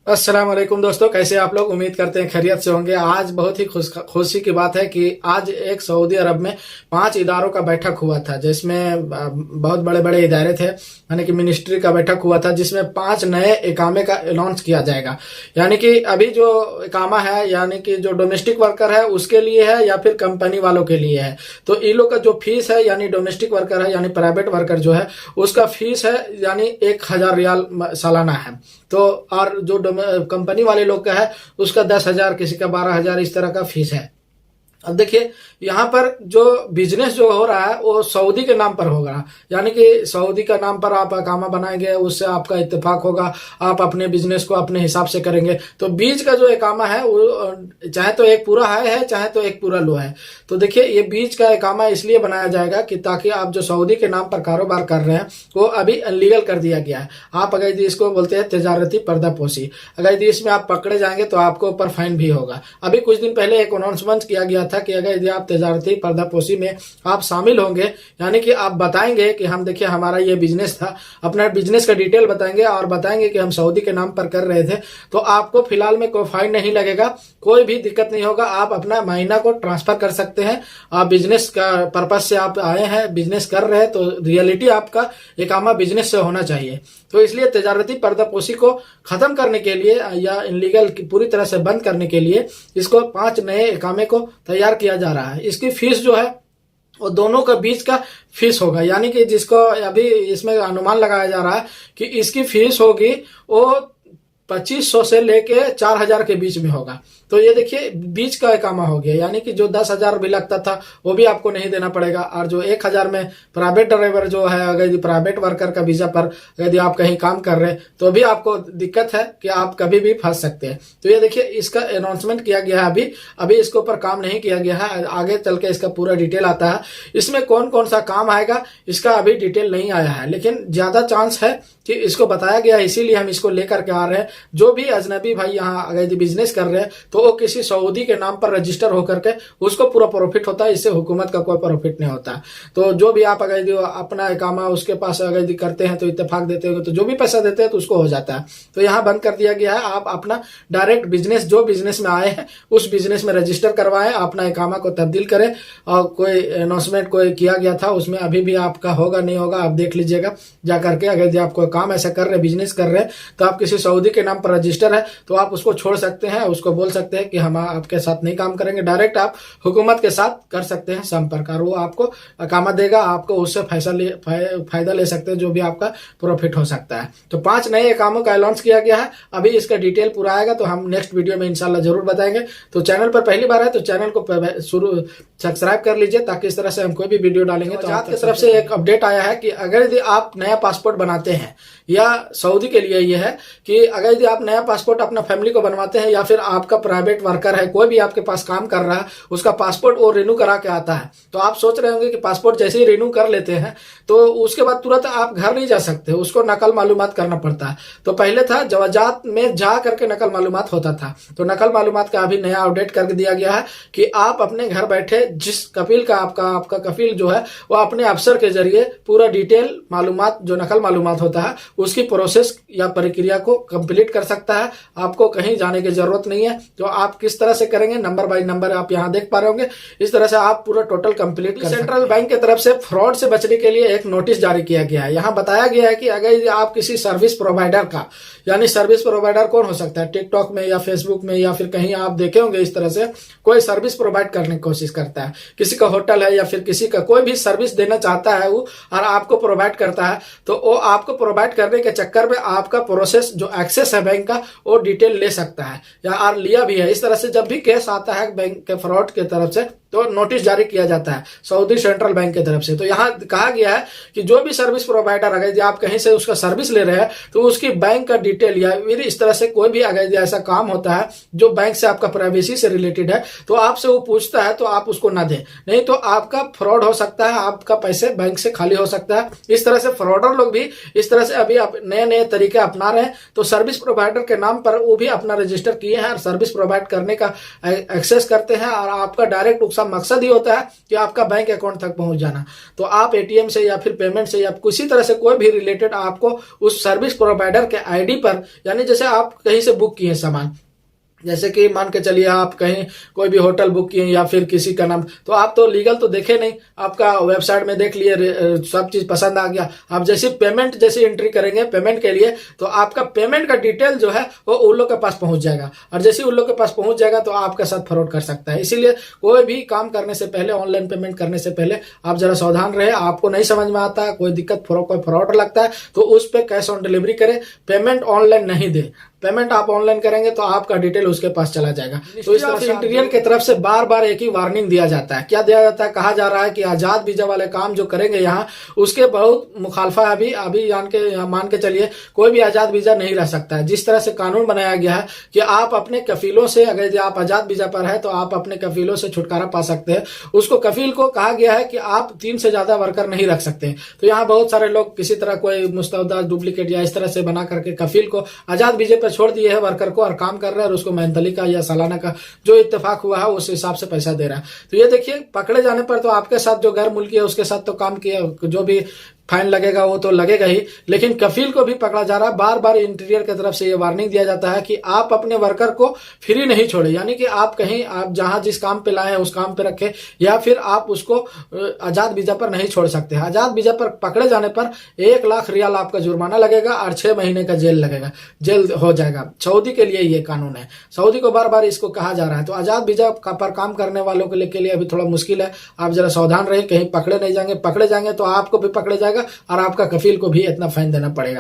अस्सलाम वालेकुम दोस्तों, कैसे आप लोग? उम्मीद करते हैं खैरियत से होंगे। आज बहुत ही खुशी की बात है कि आज एक सऊदी अरब में 5 इदारों का बैठक हुआ था, जिसमें बहुत बड़े बड़े इदारे थे, यानी कि मिनिस्ट्री का बैठक हुआ था, जिसमें 5 नए इकामे का अनाउंस किया जाएगा। यानी कि अभी जो इकामा है, यानी कि जो डोमेस्टिक वर्कर है उसके लिए है या फिर कंपनी वालों के लिए है। तो इन लोग का जो फीस है, यानी डोमेस्टिक वर्कर है यानी प्राइवेट वर्कर जो है, उसका फीस है यानी 1000 रियाल सालाना है। तो और जो कंपनी वाले लोग का है उसका 10,000, किसी का 12,000, इस तरह का फीस है। अब देखिए, यहाँ पर जो बिजनेस जो हो रहा है वो सऊदी के नाम पर होगा, यानी कि सऊदी का नाम पर आप अकामा बनाएंगे, उससे आपका इत्तेफाक होगा, आप अपने बिजनेस को अपने हिसाब से करेंगे। तो बीच का जो इकामा है वो चाहे तो एक पूरा हाई है चाहे तो एक पूरा लो है। तो देखिए, ये बीच का इकामा इसलिए बनाया जाएगा कि ताकि आप जो सऊदी के नाम पर कारोबार कर रहे हैं वो अभी अनलीगल कर दिया गया है। आप अगर यदि इसको बोलते हैं तजारती पर्दापोशी, अगर यदि इसमें आप पकड़े जाएंगे तो आपको ऊपर फाइन भी होगा। अभी कुछ दिन पहले एक अनाउंसमेंट किया गया था कि अगर यदि आप तजारती पर्दापोशी में आप शामिल होंगे, यानी कि आप बताएंगे कि हम देखिए हमारा ये बिजनेस था, अपना बिजनेस का डिटेल बताएंगे और बताएंगे कि हम सऊदी के नाम पर कर रहे थे, तो आपको फिलहाल में कोई फाइन नहीं लगेगा, कोई भी दिक्कत नहीं होगा। आप अपना महीना को ट्रांसफर कर सकते हैं। आप बिजनेस का पर्पज से आप आए हैं, बिजनेस कर रहे हैं, तो रियलिटी आपका इकामा बिजनेस से होना चाहिए। तो इसलिए तजारती पर्दापोशी को खत्म करने के लिए या इनलीगल पूरी तरह से बंद करने के लिए इसको 5 नए इकामे को तैयार किया जा रहा है। इसकी फीस जो है वो दोनों का बीच का फीस होगा, यानी कि जिसको अभी इसमें अनुमान लगाया जा रहा है कि इसकी फीस होगी वो 2500 से लेके 4000 के बीच में होगा। तो ये देखिए, बीच का इकामा हो गया, यानी कि जो 10,000 भी लगता था वो भी आपको नहीं देना पड़ेगा। और जो 1000 में प्राइवेट ड्राइवर जो है, अगर प्राइवेट वर्कर का वीजा पर यदि आप कहीं काम कर रहे हैं तो भी आपको दिक्कत है कि आप कभी भी फंस सकते हैं। तो ये देखिए, इसका अनाउंसमेंट किया गया है, अभी इसके ऊपर काम नहीं किया गया है, आगे चल के इसका पूरा डिटेल आता है। इसमें कौन कौन सा काम आएगा इसका अभी डिटेल नहीं आया है, लेकिन ज्यादा चांस है कि इसको बताया गया है, इसीलिए हम इसको लेकर के आ रहे हैं। जो भी अजनबी भाई यहाँ अगर बिजनेस कर रहे हैं तो वो किसी सऊदी के नाम पर रजिस्टर होकर के उसको पूरा प्रॉफिट होता है, इससे हुकूमत का कोई प्रॉफिट नहीं होता। तो जो भी आप अगर अपना इकामा उसके पास अगर करते हैं तो इत्तेफाक देते हो तो जो भी पैसा देते हैं तो उसको हो जाता है। तो यहाँ बंद कर दिया गया है। आप अपना डायरेक्ट बिजनेस, जो बिजनेस में आए हैं उस बिजनेस में रजिस्टर करवाएं, अपना इकामा को तब्दील करें। और कोई अनाउंसमेंट कोई किया गया था उसमें अभी भी आपका होगा नहीं होगा आप देख लीजिएगा जा करके। अगर आप कोई काम ऐसा कर रहे हैं, बिजनेस कर रहे हैं, तो आप किसी सऊदी के नाम पर रजिस्टर है तो आप उसको छोड़ सकते हैं, उसको बोल सकते हैं कि हम आपके साथ नहीं काम करेंगे। डायरेक्ट आप हुकूमत के साथ कर सकते हैं संपर्क और वो आपको इकामा देगा, आपको उससे फायदा ले सकते हैं, जो भी आपका प्रॉफिट हो सकता है। तो 5 नए इकामों का लॉन्च किया गया है। अभी इसका डिटेल पूरा आएगा तो हम नेक्स्ट वीडियो में इंशाल्लाह जरूर बताएंगे। तो चैनल पर पहली बार है तो चैनल को सब्सक्राइब कर लीजिए, ताकि इस तरह से हम कोई भी वीडियो डालेंगे तो आपकी तरफ से एक अपडेट आया है कि अगर यदि आप नया पासपोर्ट बनाते हैं, या सऊदी के लिए यह है कि अगर यदि आप नया पासपोर्ट अपना फैमिली को बनवाते हैं या फिर आपका प्राइवेट वर्कर है, कोई भी आपके पास काम कर रहा है, उसका पासपोर्ट वो रिन्यू करा के आता है, तो आप सोच रहे होंगे कि पासपोर्ट जैसे ही रिन्यू कर लेते हैं तो उसके बाद तुरंत आप घर नहीं जा सकते, उसको नकल मालूमात करना पड़ता है। तो पहले था जवाजात में जा करके नकल मालूमात होता था, तो नकल मालूमात का अभी नया अपडेट कर दिया गया है कि आप अपने घर बैठे जिस कफील का आपका कफील जो है वो अपने अफसर के जरिए पूरा डिटेल मालूमात, जो नकल मालूमात होता है, उसकी प्रोसेस या प्रक्रिया को कंप्लीट कर सकता है। आपको कहीं जाने की जरूरत नहीं है। तो आप किस तरह से करेंगे, नंबर बाय नंबर आप यहाँ देख पा रहे होंगे, इस तरह से आप पूरा टोटल कंप्लीट कर। सेंट्रल बैंक की तरफ से फ्रॉड से बचने के लिए एक नोटिस जारी किया गया है। यहाँ बताया गया है कि अगर आप किसी सर्विस प्रोवाइडर का, यानी सर्विस प्रोवाइडर कौन हो सकता है, टिकटॉक में या फेसबुक में या फिर कहीं आप देखे होंगे, इस तरह से कोई सर्विस प्रोवाइड करने की कोशिश करता है, किसी का होटल है या फिर किसी का कोई भी सर्विस देना चाहता है वो और आपको प्रोवाइड करता है, तो वो आपको प्रोवाइड करने के चक्कर में आपका प्रोसेस जो एक्सेस है बैंक का वो डिटेल ले सकता है या और लिया भी है। इस तरह से जब भी केस आता है बैंक के फ्रॉड की तरफ से तो नोटिस जारी किया जाता है सऊदी सेंट्रल बैंक की तरफ से। तो यहाँ कहा गया है कि जो भी सर्विस प्रोवाइडर अगर आप कहीं से उसका सर्विस ले रहे हैं तो उसकी बैंक का डिटेल या फिर इस तरह से कोई भी अगर ऐसा काम होता है जो बैंक से आपका प्राइवेसी से रिलेटेड है तो आपसे वो पूछता है तो आप उसको ना दें, नहीं तो आपका फ्रॉड हो सकता है, आपका पैसे बैंक से खाली हो सकता है। इस तरह से फ्रॉडर लोग भी इस तरह से अभी भी नए नए तरीके अपना रहे हैं। तो सर्विस प्रोवाइडर के नाम पर वो भी अपना रजिस्टर किए हैं और सर्विस प्रोवाइड करने का एक्सेस करते हैं, और आपका डायरेक्ट उसका मकसद ही होता है कि आपका बैंक अकाउंट तक पहुंच जाना। तो आप एटीएम से या फिर पेमेंट से या किसी तरह से कोई भी रिलेटेड आपको उस सर्विस प्रोवाइडर के आईडी पर, यानी जैसे आप कहीं से बुक किए सामान, जैसे कि मान के चलिए आप कहीं कोई भी होटल बुक किए या फिर किसी का नाम, तो आप तो लीगल तो देखे नहीं, आपका वेबसाइट में देख लिए, सब चीज पसंद आ गया। आप जैसे पेमेंट जैसे एंट्री करेंगे पेमेंट के लिए, तो आपका पेमेंट का डिटेल जो है वो उन लोग के पास पहुंच जाएगा, और जैसे उन लोग के पास पहुंच जाएगा तो आपके साथ फ्रॉड कर सकता है। इसीलिए कोई भी काम करने से पहले, ऑनलाइन पेमेंट करने से पहले आप जरा सावधान रहे। आपको नहीं समझ में आता, कोई दिक्कत, कोई फ्रॉड लगता है तो उस पर कैश ऑन डिलीवरी करें, पेमेंट ऑनलाइन नहीं दे। पेमेंट आप ऑनलाइन करेंगे तो आपका डिटेल उसके पास चला जाएगा। तो इस तरह से इंटीरियर की तरफ से बार बार एक ही वार्निंग दिया जाता है। क्या दिया जाता है? कहा जा रहा है कि आजाद वीजा वाले काम जो करेंगे यहाँ, उसके बहुत मुखालफा है। अभी मान के चलिए कोई भी आजाद वीजा नहीं रह सकता है। जिस तरह से कानून बनाया गया है कि आप अपने कफीलों से, अगर आप आजाद वीजा पर है तो आप अपने कफीलों से छुटकारा पा सकते हैं। उसको कफील को कहा गया है कि आप 3 से ज्यादा वर्कर नहीं रख सकते। तो यहाँ बहुत सारे लोग किसी तरह कोई मुस्तवदा डुप्लीकेट या इस तरह से बना करके कफील को आजाद वीजे पर छोड़ दिए है वर्कर को, और काम कर रहा है, और उसको मेंथली का या सालाना का जो इत्तेफाक हुआ है उस हिसाब से पैसा दे रहा है। तो ये देखिए, पकड़े जाने पर तो आपके साथ जो गैर मुल्की है उसके साथ तो काम किया, जो भी फाइन लगेगा वो तो लगेगा ही, लेकिन कफील को भी पकड़ा जा रहा है। बार बार इंटीरियर की तरफ से ये वार्निंग दिया जाता है कि आप अपने वर्कर को फ्री नहीं छोड़े, यानी कि आप कहीं, आप जहां जिस काम पे लाए हैं उस काम पे रखें, या फिर आप उसको आजाद वीजा पर नहीं छोड़ सकते। आजाद वीजा पर पकड़े जाने पर 1 लाख रियाल आपका जुर्माना लगेगा और 6 महीने का जेल लगेगा, जेल हो जाएगा। सऊदी के लिए ये कानून है, सऊदी को बार बार इसको कहा जा रहा है। तो आजाद वीजा पर काम करने वालों के लिए अभी थोड़ा मुश्किल है। आप जरा सावधान रहे, कहीं पकड़े नहीं जाएंगे। पकड़े जाएंगे तो आपको भी पकड़े जाएगा और आपका कफील को भी इतना फाइन देना पड़ेगा।